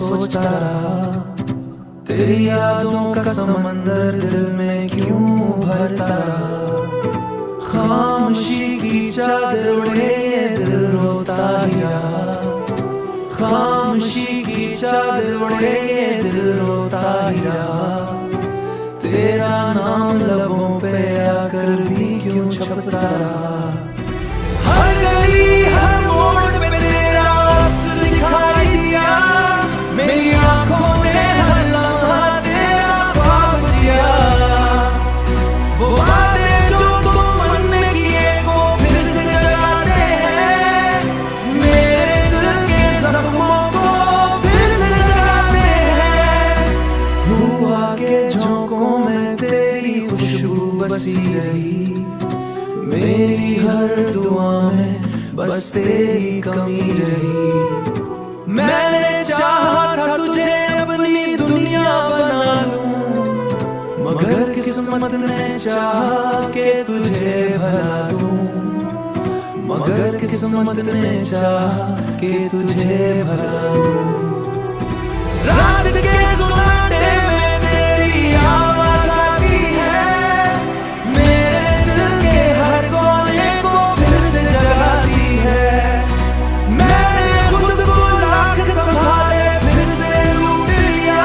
सोचता रहा, तेरी यादों का समंदर दिल में क्यों भरता रहा। खामोशी की चादर ओढ़े ये दिल रोता ही रहा, खामोशी की चादर ओढ़े ये दिल रोता ही रहा। तेरा नाम लबों पे आकर भी क्यों छपता रहा। हर गली हर मोड़ पे तेरा अक्स दिखाई दिया, मेरी आंखों ने हर लम्हा तेरा ख्वाब जिया। वो वादे जो तुम ने किए को फिर से जगाते हैं, मेरे दिल के जख्मों को फिर से जगाते हैं। हुआ के झोंकों में तेरी खुशबू बसी रही, मेरी हर दुआ में बस तेरी कमी रही। मैंने चाहा था तुझे अपनी दुनिया बना लूं, मगर किस्मत ने चाहा कि तुझे भला दूं, मगर किस्मत ने चाहा कि तुझे भला दूं। रात के सुनाटे में तेरी आवाज आती है, मेरे दिल के हर कोने को फिर से जगाती है। मैंने खुद को लाख संभाले फिर से लूट लिया,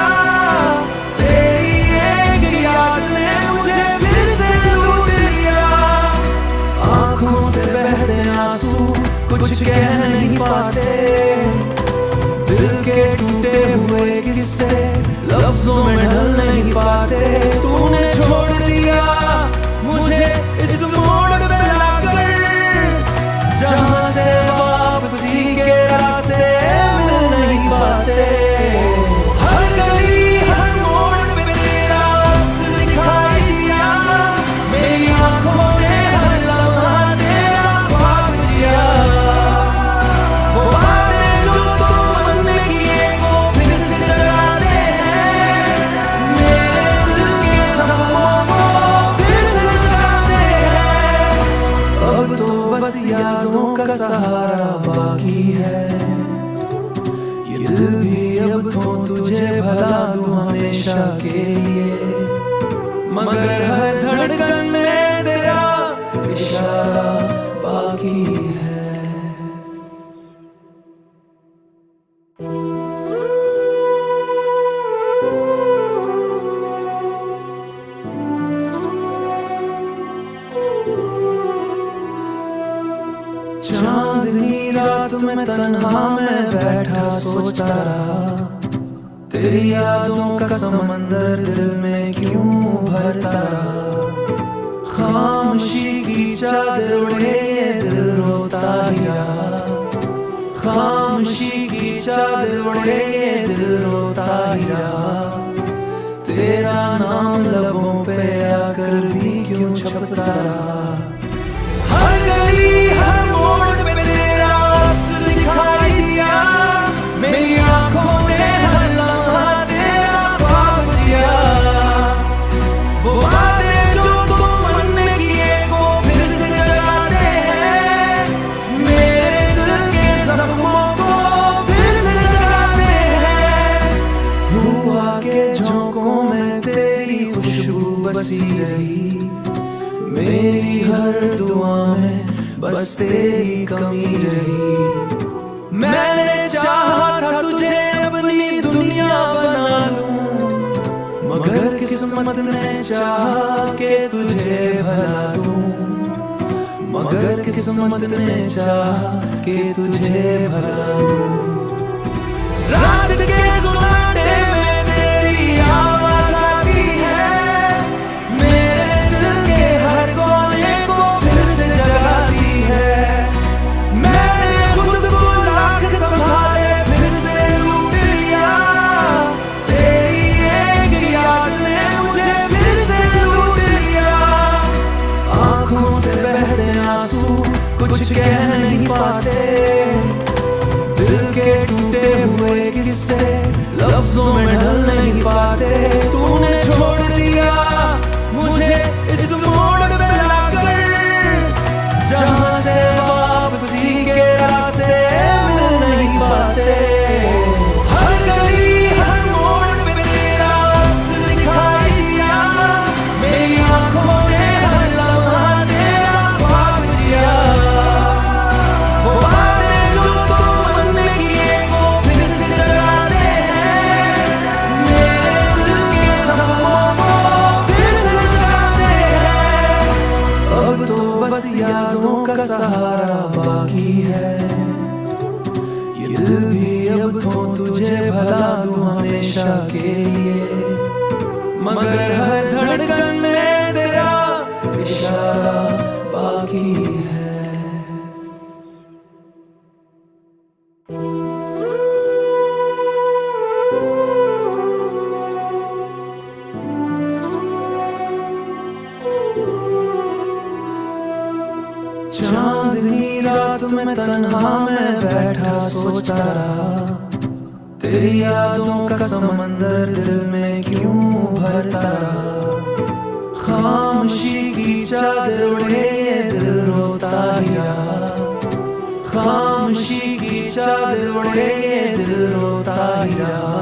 तेरी एक याद ने मुझे फिर से लूट लिया। आंखों से बहते आंसू कुछ कह नहीं पाते, दिल के टूटे हुए किस्से लफ्जों में ढल नहीं पाते। तूने छोड़ दिया मुझे इस मोड़ पे लाकर, जहां से वापसी के रास्ते मिल नहीं पाते। हर गली हर मोड़ पे तेरा अक्स दिखाई दिया, मेरी आंखों ने हर लम्हा तेरा ख्वाब जिया। वो वादे जो तुमने किए वो फिर से जगाते हैं, मेरे दिल के जख्मों को फिर से जगाते हैं। अब तो बस यादों का सहारा बाकी है, ये दिल भी अब तो तुझे भला दूं हमेशा के लिए, मगर हर धड़कन में तेरा इशारा बाकी है। चांदनी रात में तन्हा मैं बैठा सोचता रहा, तेरी यादों का समंदर दिल में क्यों भरता रहा। खामोशी की चादर ओढ़े ये दिल रोता ही रहा, खामोशी की चादर ओढ़े ये दिल रोता ही रहा। तेरा नाम लबों पे आकर भी क्यों छपता रहा। हर गली हर मोड़ पे तेरा अक्स दिखाई दिया, मेरी आंखों ने हर लम्हा तेरा ख्वाब जिया। वो वादे जो तुमने किए को फिर से जगाते हैं, मेरे दिल के जख्मों को फिर से जगाते हैं। हुआ के झोंकों में तेरी खुशबू बसी रही, मेरी हर दुआ में बस तेरी कमी रही। मैंने चाहा था तुझे अपनी दुनिया बना लूं, मगर किस्मत ने चाहा कि तुझे भला दूं, मगर किस्मत ने चाहा कि तुझे भला दूं। रात के सुनाटे में तेरी आवाज आती है, मेरे दिल के हर कोने को फिर से जगाती है। मैंने खुद को लाख संभाले फिर से लूट लिया, तेरी एक याद ने मुझे फिर से लूट लिया। आंखों से बहते आंसू कुछ कह नहीं पाते, दिल के टूटे हुए किस्से लफ्जों में ढल नहीं पाते। तूने छोड़ दिया मुझे इस मोड़ पे लाकर, जहां से वापसी के रास्ते मिल नहीं पाते। हर गली हमेशा के लिए, मगर हर धड़कन में तेरा इशारा बाकी है। चांदनी रात में तन्हा मैं बैठा सोचता रहा, तेरी यादों का समंदर दिल में क्यों भरता रहा। खामोशी की चादर ओढ़े ये दिल रोता ही रहा, खामोशी की चादर ओढ़े ये दिल रोता ही रहा।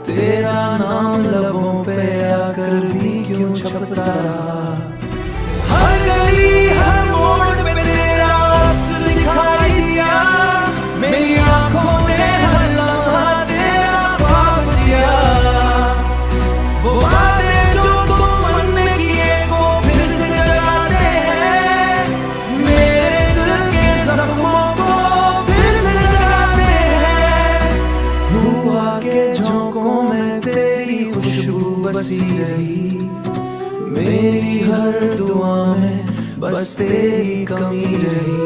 तेरा नाम लबों पे आकर भी क्यों छपता रहा। हर गली हर मोड़ पे तेरा अस्र दिखाई दिया, मेरी आंखों ने हर लम्हा तेरा ख्वाब जिया। वो वादे जो तुमने किए को फिर से जगाते हैं, मेरे दिल के जख्मों को फिर से जगाते हैं। हुआ के झोंकों में तेरी खुशबू बसी रही, मेरी हर दुआ में बस तेरी कमी रही।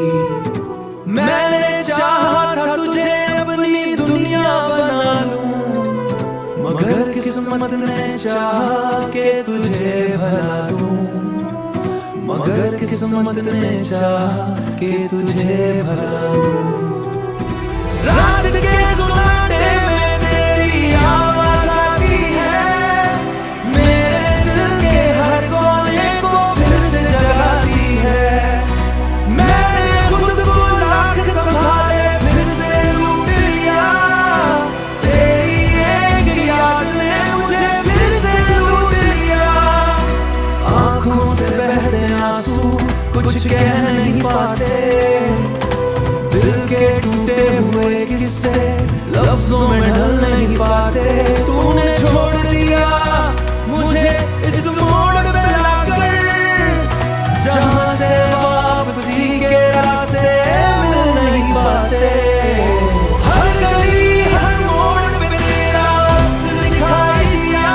मैंने चाहा था तुझे अपनी दुनिया बना लूं, मगर किस्मत ने चाहा कि तुझे भला दूं, मगर किस्मत ने चाहा कि तुझे भला दूं। रात के सुनाटे में तेरी आवाज आती है, मेरे दिल के हर कोने को फिर से जगाती है। मैंने खुद को लाख संभाले फिर से लूट लिया, तेरी एक याद ने मुझे फिर से लूट लिया। आंखों से बहते आंसू कुछ कह नहीं पाते, दिल के टूटे हुए किस्से लफ्जों में ढल नहीं पाते। तूने छोड़ दिया मुझे इस मोड़ पे लाकर, जहां से वापसी के रास्ते मिल नहीं पाते। हर गली हर मोड़ पे तेरा अस्र दिखाई दिया,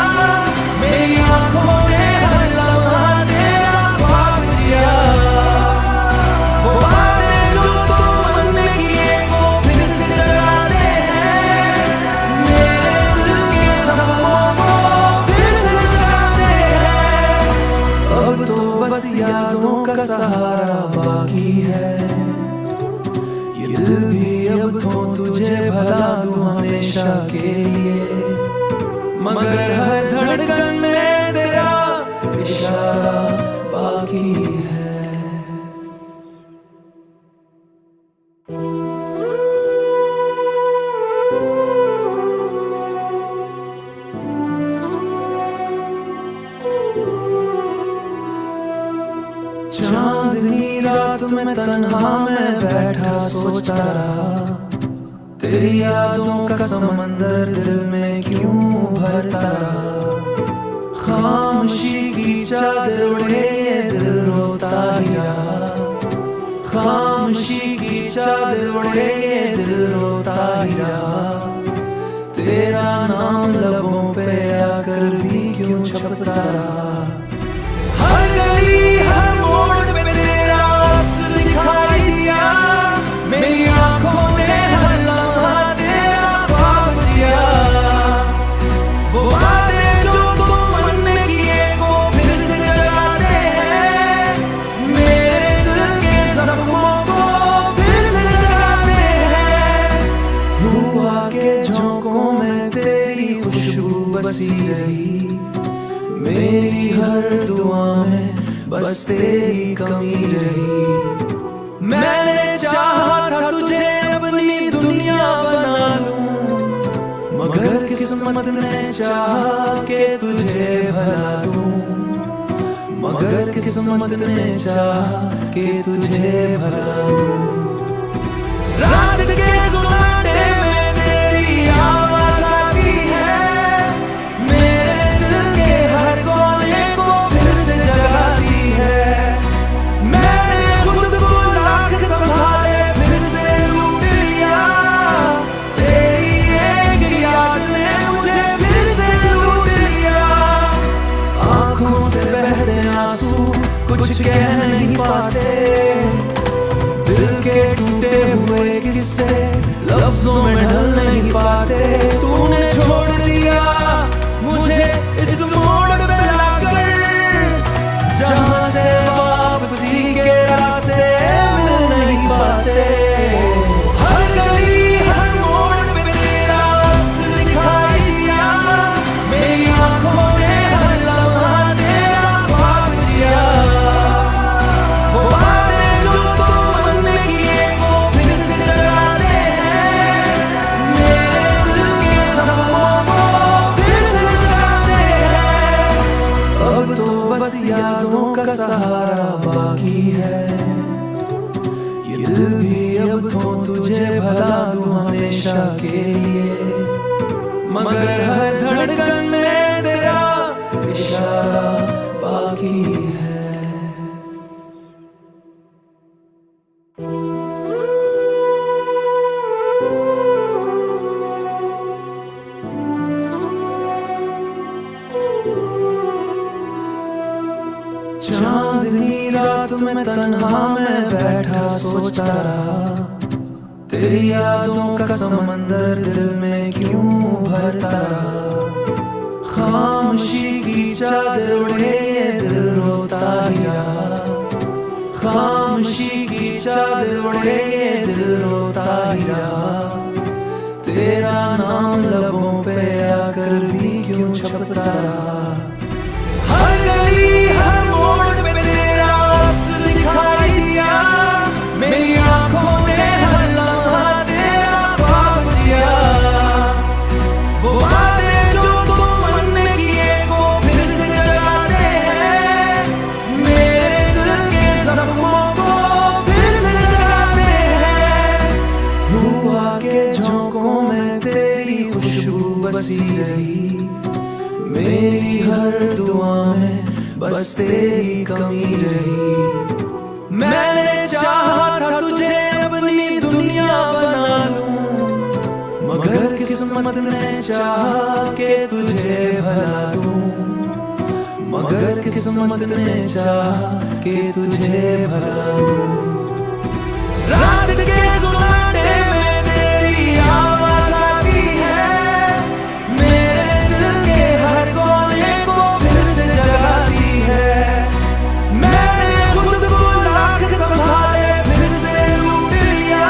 मेरी आंखों ने हर लम्हा तेरा ख्वाब जिया। वो वादे जो तुमने किए को फिर से जगाते हैं, मेरे दिल के जख्मों को फिर से जगाते हैं। अब तो बस यादों का सहारा बाकी है, ये दिल भी अब तो तुझे भला दूं हमेशा के लिए, मगर हर धड़कन में तेरा इशारा बाकी है। चांदनी रात में तन्हा मैं बैठा सोचता रहा, तेरी यादों का समंदर दिल में क्यों भरता रहा। खामोशी की चादर ओढ़े ये दिल रोता ही रहा, खामोशी की चादर ओढ़े ये दिल रोता ही रहा। तेरा नाम लबों पे आकर भी क्यों छपता रहा। हर गली हर मोड़ पे तेरा अस्र दिखाई दिया, मेरी आंखों ने हर लम्हा तेरा ख्वाब जिया। वो वादे जो तुमने किए को फिर से जगाते हैं, मेरे दिल के जख्मों को फिर से जगाते हैं। हुआ के झोंकों में तेरी खुशबू बसी रही, मेरी हर दुआ में बस तेरी कमी रही। मैंने चाहा था तुझे अपनी दुनिया बना लूं, मगर किस्मत ने चाहा कि तुझे भला दूं, मगर किस्मत ने चाहा कि तुझे भला दूं। रात के सुनाटे में तेरी आवाज आती है, मेरे दिल के हर कोने को फिर से जगाती है। मैंने खुद को लाख संभाले फिर से लूट लिया, तेरी एक याद ने मुझे कुछ कह नहीं पाते। दिल के टूटे हुए किस्से लफ्जों में ढल नहीं पाते। तूने छोड़ दिया मुझे इस मोड़ पे लाकर, जहां से वापसी के रास्ते मिल नहीं पाते। हर गली हर मोड़ पे तेरा अक्स दिखाई दिया, मेरी आंखों ने हर लम्हा तेरा ख्वाब जिया। वो वादे जो तुमने किए वो फिर से जगाते हैं, मेरे दिल के जख्मों को फिर से जगाते हैं। अब तो बस यादों का सहारा बाकी है, ये दिल भी अब तो तुझे भला दूं हमेशा के लिए। मगर हर धड़कन में तेरा इशारा बाकी है। चांदनी रात में तन्हा मैं बैठा सोचता रहा, तेरी यादों का समंदर दिल में क्यों भरता रहा। खामोशी की चादर ओढ़े ये दिल रोता ही रहा, खामोशी की चादर ओढ़े ये दिल रोता ही रहा। तेरा नाम लबों पे आकर भी क्यों छपता रहा। हर गली हर मोड़ पे तेरा अक्स दिखाई दिया, मेरी आंखों ने हर लम्हा तेरा ख्वाब जिया। वो वादे जो तुमने किए वो फिर से जगाते हैं, मेरे दिल के जख्मों को फिर से जगाते हैं। हुआ के झोंकों में तेरी खुशबू बसी रही, मेरी हर दुआ में बस तेरी कमी रही। मैंने चाहा था तुझे अपनी दुनिया बना लूं, मगर किस्मत ने चाहा कि तुझे भला दूं। मगर किस्मत ने चाहा कि तुझे भला दूं। रात के सुनाटे में तेरी आवाज आती है, मेरे दिल के हर कोने को फिर से जगाती है। मैंने खुद को लाख संभाले फिर से लूट लिया,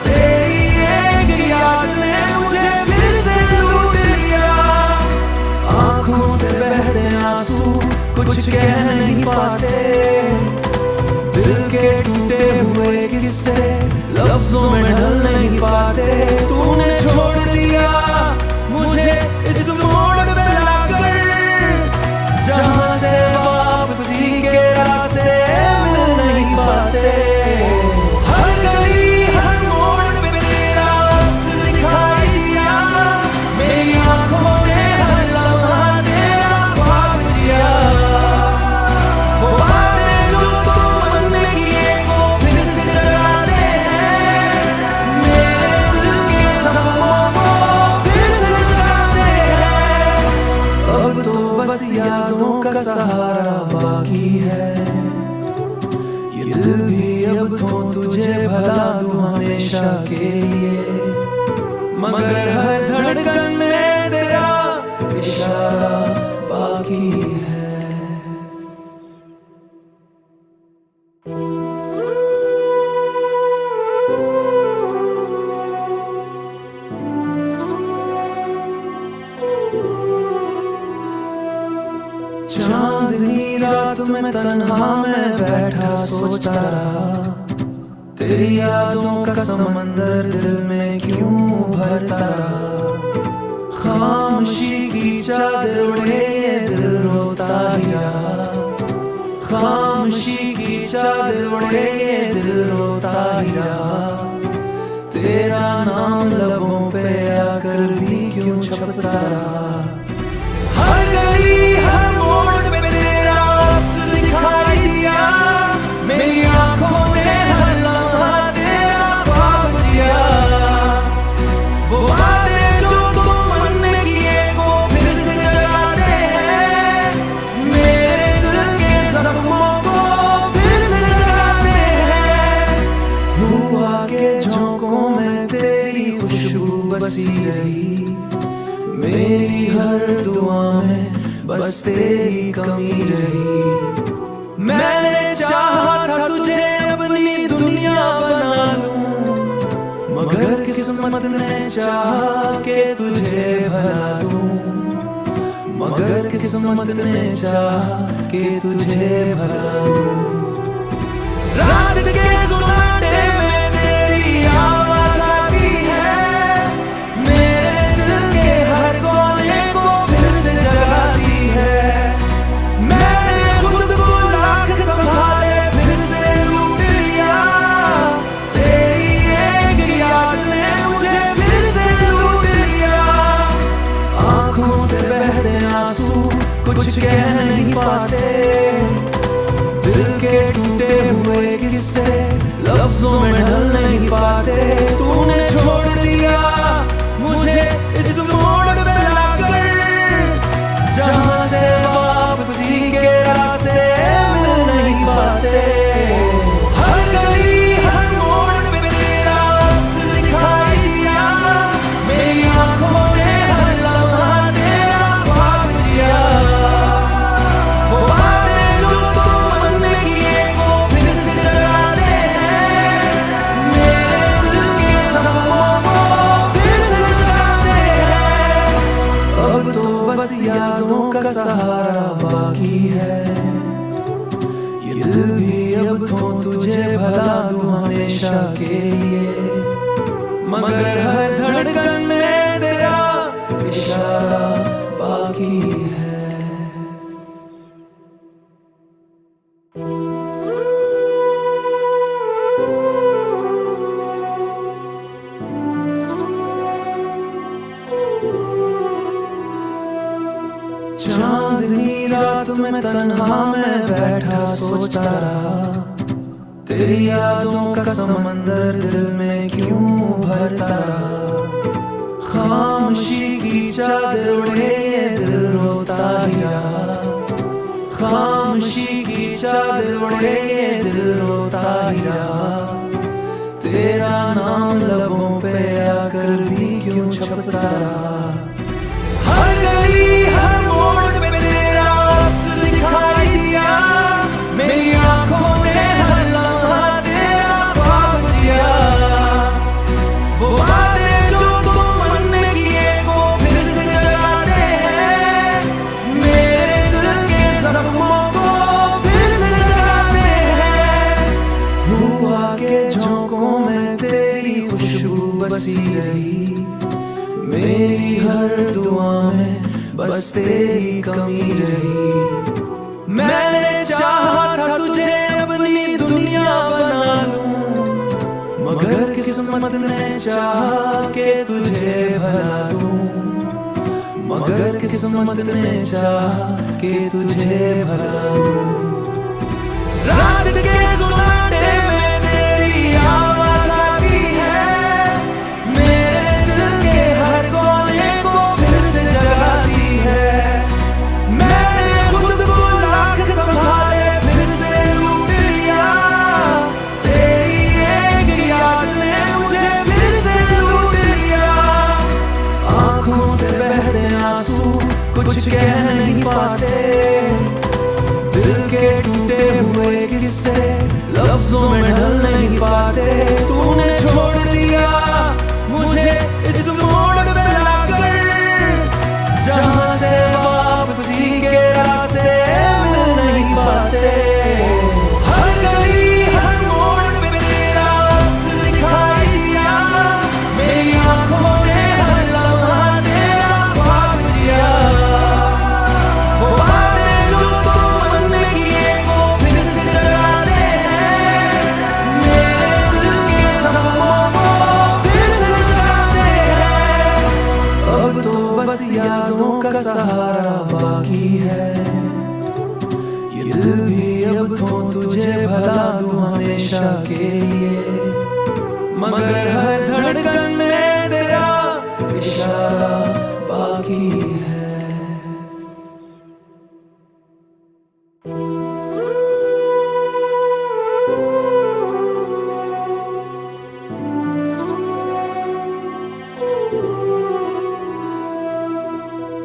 तेरी एक याद ने मुझे फिर से लूट लिया। आंखों से बहते आंसू कुछ कह नहीं पाते, दिल के टूटे हुए किस्से लफ्जों में ढल नहीं पाते। तूने छोड़ दिया मुझे इस मोड़ पे लाकर, जहां से वापसी के रास्ते मिल नहीं पाते। हर गली हर मोड़ पे तेरा अक्स दिखाई दिया, मेरी आंखों ने हर लम्हा तेरा ख्वाब जिया। वो वादे जो तुमने किए वो फिर से जगाते हैं, मेरे दिल के जख्मों को फिर से जगाते हैं। अब तो बस यादों का सहारा बाकी है, ये दिल भी अब तो तुझे भला दूं हमेशा के लिए। मगर हर धड़कन में तेरा इशारा बाकी है। चांदनी रात में तन्हा मैं बैठा सोचता रहा, तेरी यादों का समंदर दिल में क्यों भरता रहा। खामोशी की चादर ओढ़े ये दिल रोता ही रहा, खामोशी की चादर ओढ़े ये दिल रोता ही रहा। तेरा नाम लबों पे आकर भी क्यों छपता रहा। हर गली हर मोड़ पे तेरा अक्स दिखाई दिया, मेरी आंखों ने हर लम्हा तेरा ख्वाब जिया। वो वादे जो तुमने किए वो फिर से जगाते हैं, मेरे दिल के जख्मों को हर दुआ में बस तेरी कमी रही। मैंने चाहा था तुझे अपनी दुनिया बना लूं, मगर किस्मत ने चाहा कि तुझे भला दूं, मगर किस्मत ने चाहा कि तुझे भला दूं। रात के सुनाटे में तेरी आवाज आती है, मेरे दिल के हर कोने को फिर से जगाती है। मैंने खुद को लाख संभाले फिर से लूट लिया, तेरी एक याद ने मुझे फिर से लूट लिया। आंखों से बहते आंसू कुछ कह नहीं पाते, दिल के टूटे हुए किस्से लफ्जों में ढल नहीं पाते। तूने छोड़ दिया मुझे इस मोड़ पे लाकर, जहां से वापसी के रास्ते मिल नहीं पाते। हर गली हर मोड़ पे तेरा अक्स दिखाई दिया, मेरी आंखों ने हर लम्हा तेरा ख्वाब जिया। वो वादे जो तुमने किए वो फिर से जगाते हैं, मेरे दिल के जख्मों को फिर से जगाते हैं। अब तो बस यादों का सहारा बाकी है, ये दिल भी अब तो तुझे भला दूं हमेशा के लिए, मगर हर धड़कन में तेरा इशारा बाकी है। चांदनी रात में तन्हा मैं बैठा सोचता रहा, तेरी यादों का समंदर दिल में क्यों भरता रहा। खामोशी की चादर ओढ़े ये दिल रोता ही रहा, खामोशी की चादर ओढ़े ये दिल रोता ही रहा। तेरा नाम लबों पे आकर भी क्यों छपता रहा। हर गली हर मोड़ पे तेरा अक्स दिखाई दिया, मेरी आंखों ने हर लम्हा तेरा ख्वाब जिया। वो वादे जो तुमने किए वो फिर से जगाते हैं, मेरे दिल के जख्मों को फिर से जगाते हैं। हुआ के झोंकों में तेरी खुशबू बसी रही, मेरी हर दुआ में बस तेरी कमी रही। मैंने चाहा था तुझे अपनी दुनिया बना लूं, मगर किस्मत ने चाहा कि तुझे भला दूं, मगर किस्मत ने चाहा कि तुझे भला दूं। रात के सुनाटे में तेरी आवाज आती है, मेरे दिल के हर कोने को फिर से जगाती है। मैंने खुद को लाख संभाले फिर से लूट लिया, तेरी एक याद ने मुझे फिर से लूट लिया। आंखों से बहते आंसू कुछ कह नहीं पाते, दिल के टूटे हुए किस्से लफ्जों में ढल नहीं पाते। तूने छोड़ दिया मुझे इस मोड़ पे लाकर, जहां से वापसी के रास्ते मिल नहीं पाते। हर गली हर मोड़ पे तेरा अक्स दिखाई दिया, मेरी आंखों ने हर लम्हा तेरा ख्वाब जिया। वो वादे जो तुमने किए वो फिर से जगाते हैं, मेरे दिल के जख्मों को फिर से जगाते हैं। अब तो बस यादों का सहारा बाकी है, ये दिल भी अब तो तुझे भला दूं हमेशा के लिए, मगर हर धड़कन में तेरा इशारा बाकी है।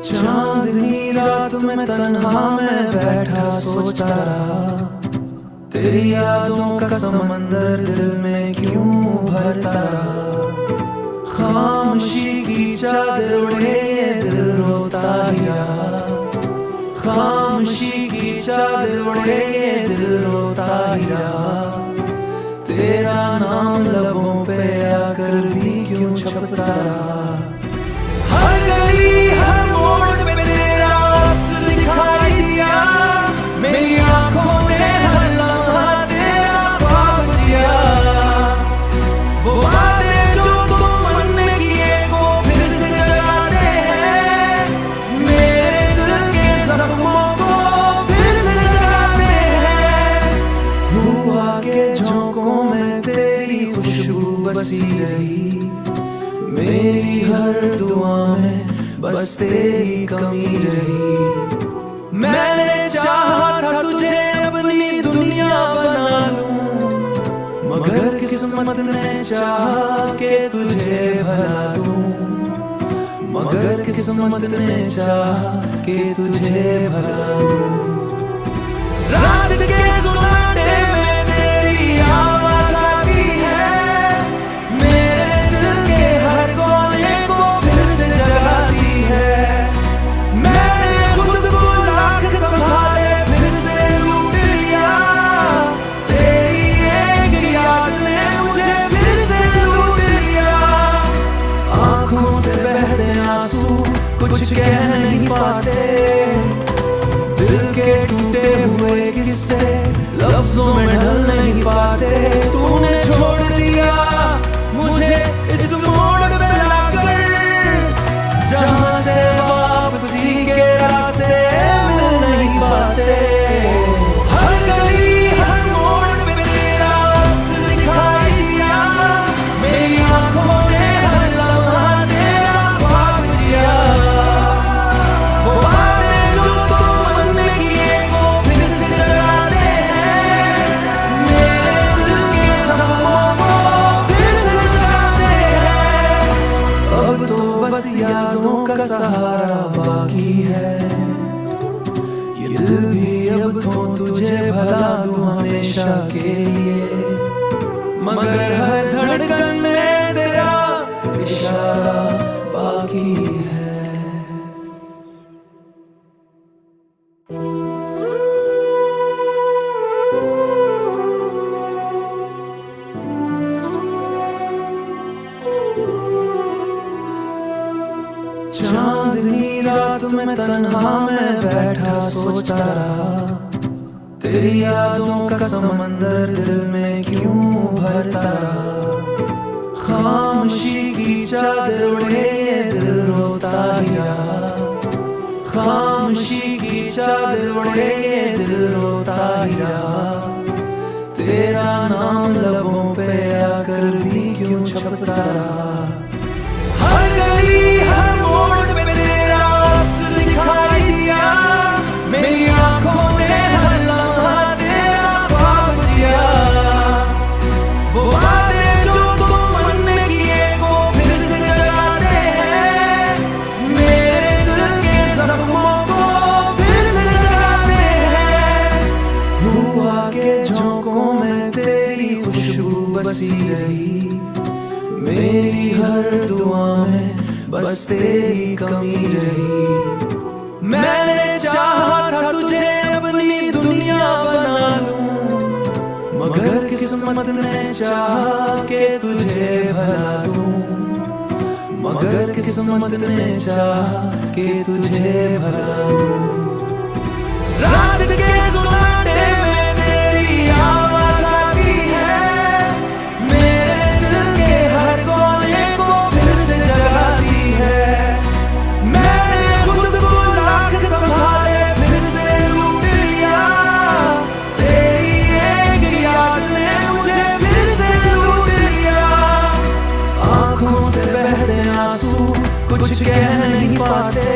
चांदनी रात में तन्हा मैं बैठा सोचता रहा, तेरी यादों का समंदर दिल में क्यों भरता रहा। खामोशी की चादर ओढ़े ये दिल रोता ही रहा, खामोशी की चादर ओढ़े ये दिल रोता ही रहा। तेरा नाम लबों पे आकर भी क्यों छपता रहा। हर गली हर मोड़ पे तेरा अक्स दिखाई दिया, मेरी आंखों ने हर लम्हा तेरा ख्वाब जिया। वो वादे जो तुम मन किए को फिर से जगाते हैं, मेरे दिल के जख्मों को फिर से जगाते हैं। हुआ के झोंकों में तेरी खुशबू बसी रही, मेरी हर दुआ में बस तेरी कमी रही। मैंने चाहा था तुझे अपनी दुनिया बना लूं, मगर किस्मत ने चाहा कि तुझे भला दूं, मगर किस्मत ने चाहा कि तुझे भला दूं। रात के सुनाटे में तेरी आवाज आती है, मेरे दिल के हर कोने को फिर से जगाती है। मैंने खुद को लाख संभाले फिर से लूट लिया, तेरी एक याद ने मुझे फिर से लूट लिया। आंखों से बहते आंसू कुछ कह नहीं पाते, दिल के टूटे हुए किस्से लफ्जों में ढल नहीं पाते। तूने छोड़ दिया मुझे इस मोड़ पे लाकर, जहां से वापसी के रास्ते मिल नहीं पाते। हर गली हर मोड़ पे तेरा अक्स दिखाई दिया, मेरी आंखों ने हर लम्हा तेरा ख्वाब जिया। वो वादे जो तुम मन किए को फिर से जगाते हैं, मेरे दिल के जख्मों को फिर से जगाते हैं। अब तो बस यादों का सहारा बाकी है, ये दिल भी अब तो तुझे भला दूं हमेशा के लिए, मगर हर धड़कन में तेरा इशारा बाकी है। चांदनी रात में तन्हा मैं बैठा सोचता रहा, तेरी यादों का समंदर दिल में क्यों भरता रहा। खामोशी की चादर ओढ़े ये दिल रोता ही रहा, खामोशी की चादर ओढ़े ये दिल रोता ही रहा। तेरा नाम लबों पे आकर भी क्यों छपता रहा। हर गली हर मोड़ पे तेरा अक्स दिखाई दिया, मेरी आंखों ने हर लम्हा तेरा ख्वाब जिया। वो वादे जो तुम मन किए को फिर से जगाते हैं, मेरे दिल के जख्मों को फिर से जगाते हैं। हुआ के झोंकों में तेरी खुशबू बसी रही, मेरी हर दुआ में बस तेरी कमी रही। मैंने चाहा था तुझे अपनी दुनिया बना लूं, मगर किस्मत ने चाहा कि तुझे भला दूं, मगर किस्मत ने चाहा कि तुझे भला दूं। रात के सुनाटे में तेरी आवाज आती है, मेरे दिल के हर कोने को फिर से जगाती है। मैंने खुद को लाख संभाले फिर से लूट लिया, तेरी एक याद ने मुझे फिर से लूट लिया। आंखों से बहते आंसू कुछ कह नहीं पाते,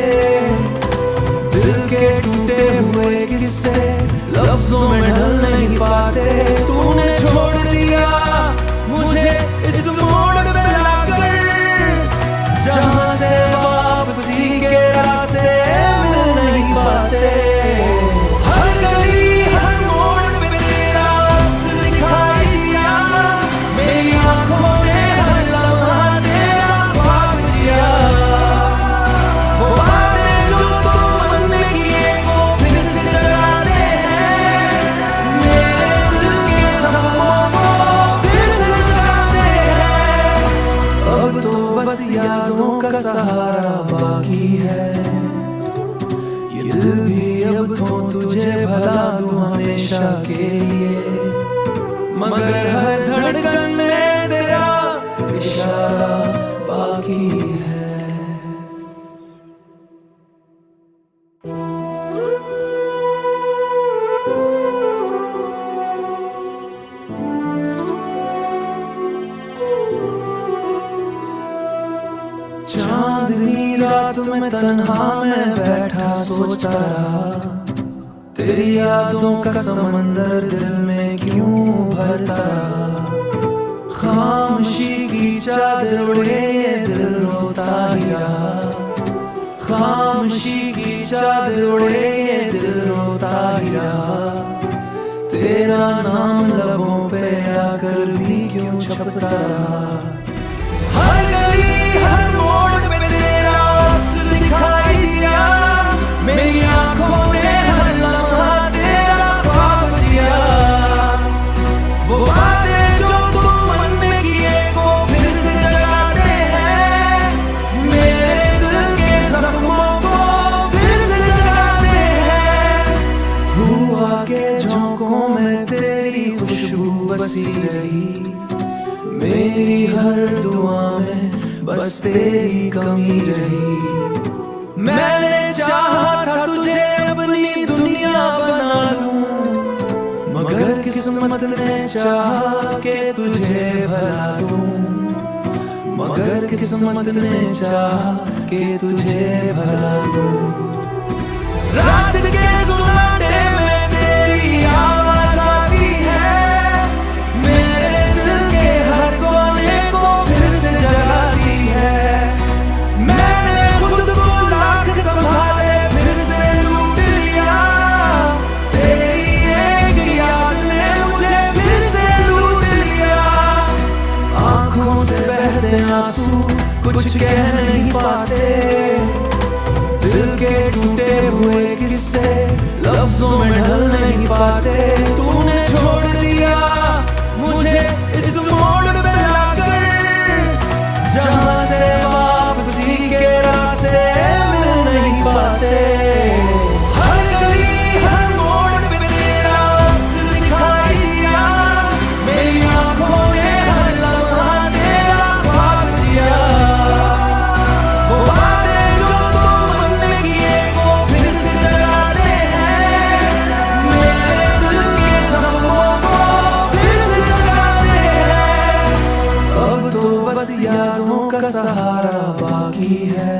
दिल के टूटे हुए किस्से लफ्जों में ढल नहीं पाते। तूने छोड़ दिया मुझे इस मोड़ पे लाकर, जहां से वापसी के रास्ते हमेशा के लिए, मगर हर धड़कन में तेरा इशारा बाकी है। चांदनी रात में तन्हा मैं बैठा सोचता रहा, तेरी यादों का समंदर दिल में क्यों भरता रहा। खामोशी की चादर ओढ़े ये दिल रोता ही रहा, खामोशी की चादर ओढ़े ये दिल रोता ही रहा। तेरा नाम लबों पे आकर भी क्यों छपता रहा। हर गली हर मोड़ पे तेरा अक्स दिखाई दिया, मेरी आंखों में हर लम्हा तेरा ख्वाब जिया। वो वादे जो तुम मन में किए को फिर से जगाते हैं, मेरे दिल के जख्मों को फिर से जगाते हैं। हुआ के झोंकों में तेरी खुशबू बसी रही, मेरी हर दुआ में बस तेरी कमी रही। मैंने चाहा था तुझे अपनी दुनिया बना लूं, मगर किस्मत ने चाहा कि तुझे भला दूं, मगर किस्मत ने चाहा कि तुझे भला दूं। रात के सुनाटे में तेरी आवाज आती है, मेरे दिल के हर कोने को फिर से जगाती है। मैंने खुद को लाख संभाले फिर से लूट लिया, तेरी एक याद ने मुझे फिर से लूट लिया। आंखों से बहते आंसू कुछ कह नहीं पाते, दिल के टूटे हुए किस्से लफ्जों में ढल नहीं पाते। तूने छोड़ दिया मुझे इस मोड़ पे लाकर, जहां से वापसी के रास्ते मिल नहीं पाते। हर गली हर मोड़ पे तेरा अक्स दिखाई दिया, मेरी आंखों में हर लम्हा तेरा ख्वाब जिया। वो वादे जो तुम मन में किए को फिर से जगाते हैं, मेरे दिल के जख्मों को फिर से जगाते हैं। अब तो बस यादों का सहारा बाकी है,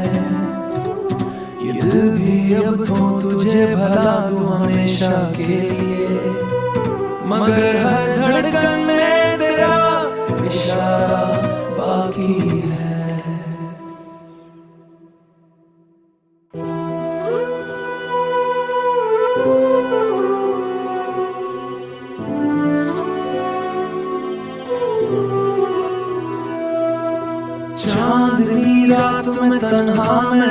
ये दिल भी अब तो तुझे भला दूं हमेशा के लिए, मगर हर धड़कन में तेरा इशारा बाकी है। चांदनी रात में तन्हा मैं